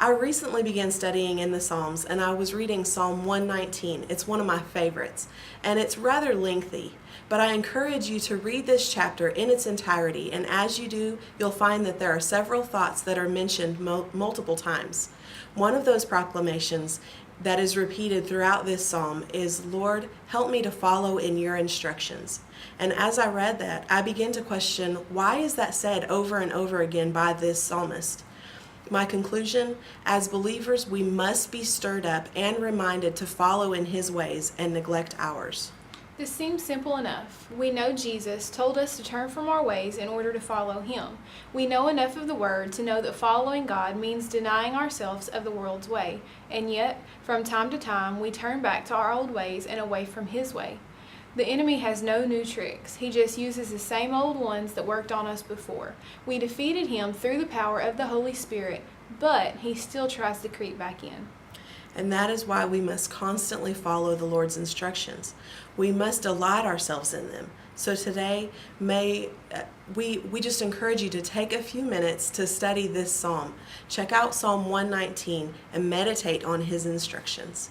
I recently began studying in the Psalms, and I was reading Psalm 119. It's one of my favorites, and it's rather lengthy, but I encourage you to read this chapter in its entirety, and as you do, you'll find that there are several thoughts that are mentioned multiple times. One of those proclamations that is repeated throughout this psalm is, "Lord, help me to follow in your instructions." And as I read that, I began to question, why is that said over and over again by this psalmist? My conclusion, as believers, we must be stirred up and reminded to follow in his ways and neglect ours. This seems simple enough. We know Jesus told us to turn from our ways in order to follow him. We know enough of the word to know that following God means denying ourselves of the world's way, and yet, from time to time, we turn back to our old ways and away from his way. The enemy has no new tricks. He just uses the same old ones that worked on us before. We defeated him through the power of the Holy Spirit, but he still tries to creep back in. And that is why we must constantly follow the Lord's instructions. We must delight ourselves in them. So today, we just encourage you to take a few minutes to study this psalm. Check out Psalm 119 and meditate on his instructions.